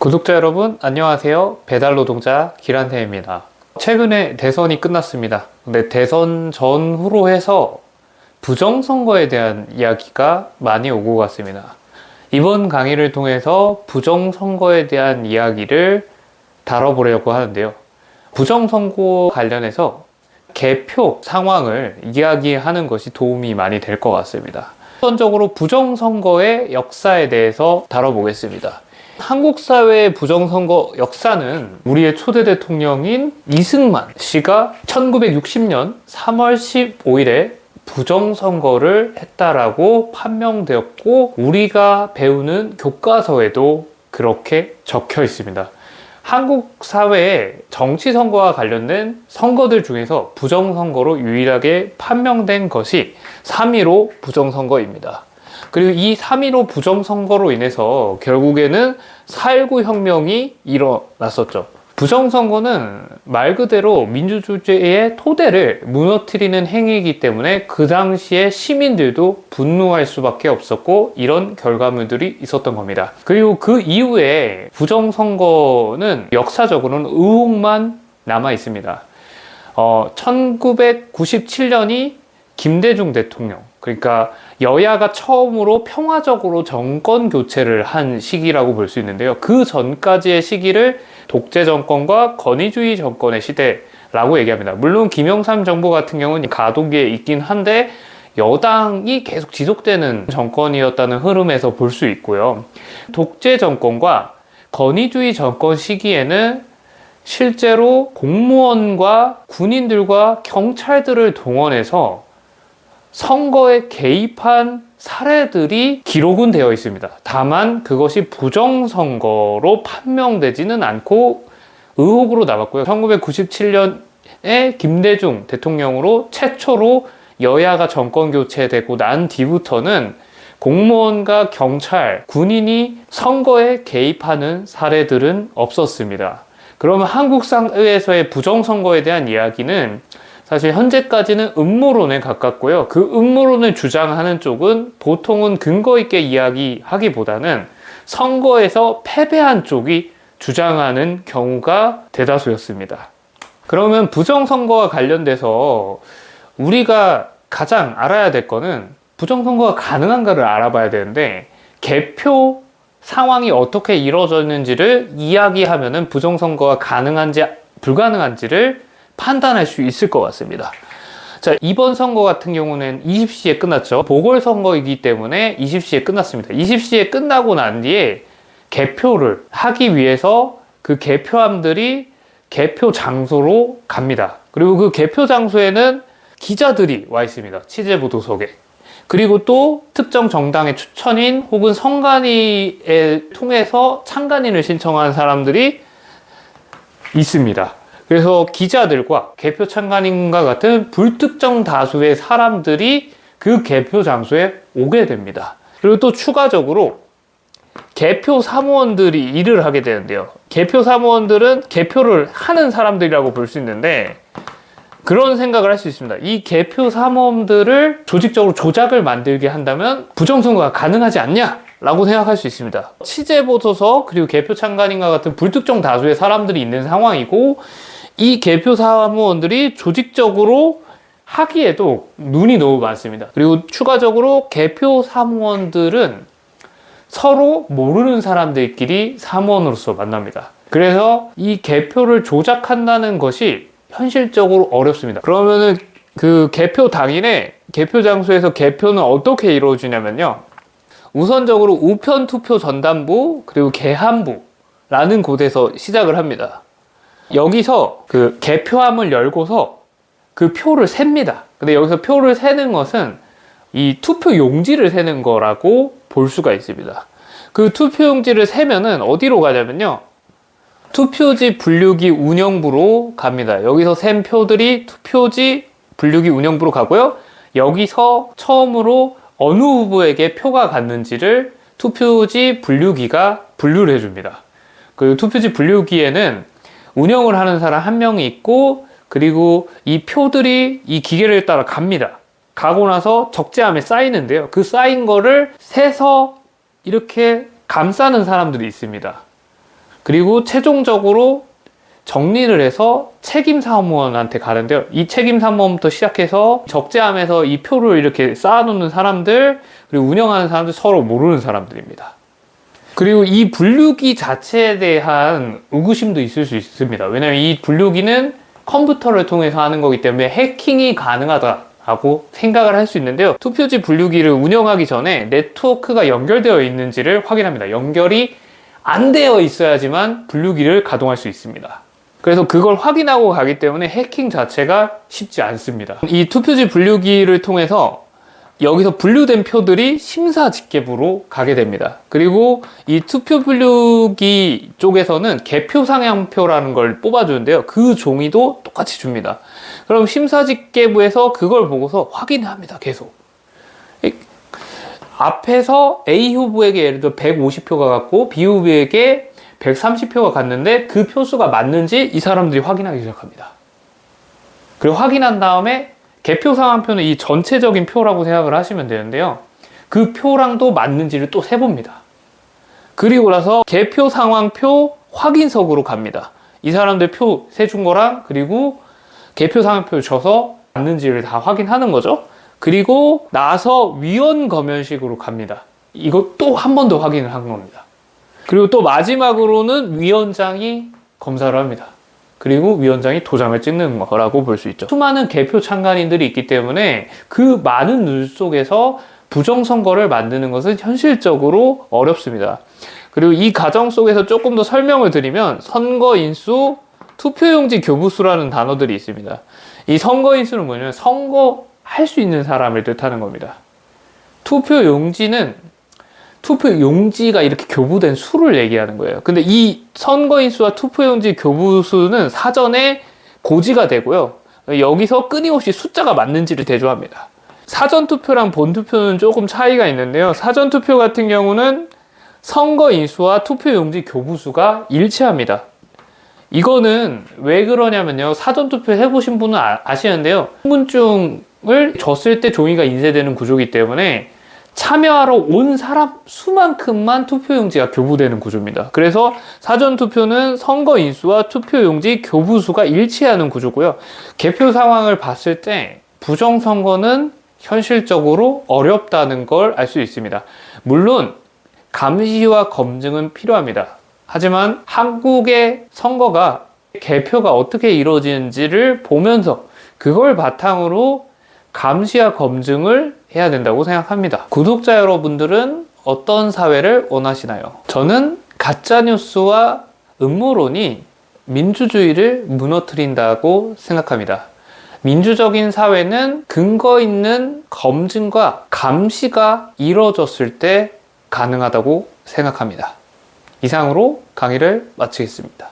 구독자 여러분 안녕하세요. 배달노동자 기란세입니다. 최근에 대선이 끝났습니다. 근데 대선 전후로 해서 부정선거에 대한 이야기가 많이 오고 갔습니다. 이번 강의를 통해서 부정선거에 대한 이야기를 다뤄보려고 하는데요. 부정선거 관련해서 개표 상황을 이야기하는 것이 도움이 많이 될 것 같습니다. 우선적으로 부정선거의 역사에 대해서 다뤄보겠습니다. 한국 사회의 부정선거 역사는 우리의 초대 대통령인 이승만 씨가 1960년 3월 15일에 부정선거를 했다라고 판명되었고, 우리가 배우는 교과서에도 그렇게 적혀 있습니다. 한국 사회의 정치선거와 관련된 선거들 중에서 부정선거로 유일하게 판명된 것이 3.15 부정선거입니다. 그리고 이 3.15 부정선거로 인해서 결국에는 4.19 혁명이 일어났었죠. 부정선거는 말 그대로 민주주의의 토대를 무너뜨리는 행위이기 때문에 그 당시에 시민들도 분노할 수밖에 없었고, 이런 결과물들이 있었던 겁니다. 그리고 그 이후에 부정선거는 역사적으로는 의혹만 남아 있습니다. 1997년이 김대중 대통령, 그러니까 여야가 처음으로 평화적으로 정권 교체를 한 시기라고 볼 수 있는데요. 그 전까지의 시기를 독재 정권과 권위주의 정권의 시대라고 얘기합니다. 물론 김영삼 정부 같은 경우는 가도기에 있긴 한데 여당이 계속 지속되는 정권이었다는 흐름에서 볼 수 있고요. 독재 정권과 권위주의 정권 시기에는 실제로 공무원과 군인들과 경찰들을 동원해서 선거에 개입한 사례들이 기록은 되어 있습니다. 다만 그것이 부정선거로 판명되지는 않고 의혹으로 남았고요. 1997년에 김대중 대통령으로 최초로 여야가 정권 교체되고 난 뒤부터는 공무원과 경찰, 군인이 선거에 개입하는 사례들은 없었습니다. 그러면 한국 사회에서의 부정선거에 대한 이야기는 사실 현재까지는 음모론에 가깝고요. 그 음모론을 주장하는 쪽은 보통은 근거 있게 이야기하기보다는 선거에서 패배한 쪽이 주장하는 경우가 대다수였습니다. 그러면 부정선거와 관련돼서 우리가 가장 알아야 될 거는 부정선거가 가능한가를 알아봐야 되는데, 개표 상황이 어떻게 이루어졌는지를 이야기하면은 부정선거가 가능한지 불가능한지를 판단할 수 있을 것 같습니다. 자, 이번 선거 같은 경우는 20시에 끝났죠. 보궐선거이기 때문에 20시에 끝났습니다. 20시에 끝나고 난 뒤에 개표를 하기 위해서 그 개표함들이 개표 장소로 갑니다. 그리고 그 개표 장소에는 기자들이 와 있습니다. 취재보도석에. 그리고 또 특정 정당의 추천인 혹은 선관위에 통해서 참관인을 신청한 사람들이 있습니다. 그래서 기자들과 개표 참관인과 같은 불특정 다수의 사람들이 그 개표 장소에 오게 됩니다. 그리고 또 추가적으로 개표 사무원들이 일을 하게 되는데요. 개표 사무원들은 개표를 하는 사람들이라고 볼 수 있는데, 그런 생각을 할 수 있습니다. 이 개표 사무원들을 조직적으로 조작을 만들게 한다면 부정선거가 가능하지 않냐? 라고 생각할 수 있습니다. 취재보도서 그리고 개표 참관인과 같은 불특정 다수의 사람들이 있는 상황이고, 이 개표 사무원들이 조직적으로 하기에도 눈이 너무 많습니다. 그리고 추가적으로 개표 사무원들은 서로 모르는 사람들끼리 사무원으로서 만납니다. 그래서 이 개표를 조작한다는 것이 현실적으로 어렵습니다. 그러면은 그 개표 당일에 개표 장소에서 개표는 어떻게 이루어지냐면요. 우선적으로 우편 투표 전담부 그리고 계함부라는 곳에서 시작을 합니다. 여기서 그 개표함을 열고서 그 표를 셉니다. 근데 여기서 표를 세는 것은 이 투표 용지를 세는 거라고 볼 수가 있습니다. 그 투표 용지를 세면은 어디로 가냐면요. 투표지 분류기 운영부로 갑니다. 여기서 센 표들이 투표지 분류기 운영부로 가고요. 여기서 처음으로 어느 후보에게 표가 갔는지를 투표지 분류기가 분류를 해줍니다. 그 투표지 분류기에는 운영을 하는 사람 한 명이 있고, 그리고 이 표들이 이 기계를 따라 갑니다. 가고 나서 적재함에 쌓이는데요. 그 쌓인 거를 세서 이렇게 감싸는 사람들이 있습니다. 그리고 최종적으로 정리를 해서 책임 사무원한테 가는데요. 이 책임 사무원부터 시작해서 적재함에서 이 표를 이렇게 쌓아놓는 사람들, 그리고 운영하는 사람들, 서로 모르는 사람들입니다. 그리고 이 분류기 자체에 대한 의구심도 있을 수 있습니다. 왜냐하면 이 분류기는 컴퓨터를 통해서 하는 거기 때문에 해킹이 가능하다고 생각을 할 수 있는데요. 투표지 분류기를 운영하기 전에 네트워크가 연결되어 있는지를 확인합니다. 연결이 안 되어 있어야지만 분류기를 가동할 수 있습니다. 그래서 그걸 확인하고 가기 때문에 해킹 자체가 쉽지 않습니다. 이 투표지 분류기를 통해서 여기서 분류된 표들이 심사집계부로 가게 됩니다. 그리고 이 투표 분류기 쪽에서는 개표 상향표라는 걸 뽑아주는데요. 그 종이도 똑같이 줍니다. 그럼 심사집계부에서 그걸 보고서 확인합니다. 계속. 앞에서 A 후보에게 예를 들어 150표가 갔고 B 후보에게 130표가 갔는데 그 표수가 맞는지 이 사람들이 확인하기 시작합니다. 그리고 확인한 다음에 개표 상황표는 이 전체적인 표라고 생각을 하시면 되는데요. 그 표랑도 맞는지를 또 세봅니다. 그리고 나서 개표 상황표 확인석으로 갑니다. 이 사람들 표 세준 거랑 그리고 개표 상황표를 줘서 맞는지를 다 확인하는 거죠. 그리고 나서 위원 검열식으로 갑니다. 이거 또 한 번 더 확인을 한 겁니다. 그리고 또 마지막으로는 위원장이 검사를 합니다. 그리고 위원장이 도장을 찍는 거라고 볼 수 있죠. 수많은 개표 참관인들이 있기 때문에 그 많은 눈 속에서 부정선거를 만드는 것은 현실적으로 어렵습니다. 그리고 이 과정 속에서 조금 더 설명을 드리면 선거인수, 투표용지 교부수라는 단어들이 있습니다. 이 선거인수는 뭐냐면 선거할 수 있는 사람을 뜻하는 겁니다. 투표용지는 투표용지가 이렇게 교부된 수를 얘기하는 거예요. 근데 이 선거인수와 투표용지 교부수는 사전에 고지가 되고요. 여기서 끊임없이 숫자가 맞는지를 대조합니다. 사전투표랑 본투표는 조금 차이가 있는데요. 사전투표 같은 경우는 선거인수와 투표용지 교부수가 일치합니다. 이거는 왜 그러냐면요. 사전투표 해보신 분은 아시는데요. 신분증을 줬을 때 종이가 인쇄되는 구조이기 때문에 참여하러 온 사람 수만큼만 투표용지가 교부되는 구조입니다. 그래서 사전투표는 선거인수와 투표용지 교부수가 일치하는 구조고요. 개표 상황을 봤을 때 부정선거는 현실적으로 어렵다는 걸 알 수 있습니다. 물론 감시와 검증은 필요합니다. 하지만 한국의 선거가 개표가 어떻게 이루어지는지를 보면서 그걸 바탕으로 감시와 검증을 해야 된다고 생각합니다. 구독자 여러분들은 어떤 사회를 원하시나요? 저는 가짜뉴스와 음모론이 민주주의를 무너뜨린다고 생각합니다. 민주적인 사회는 근거 있는 검증과 감시가 이루어졌을 때 가능하다고 생각합니다. 이상으로 강의를 마치겠습니다.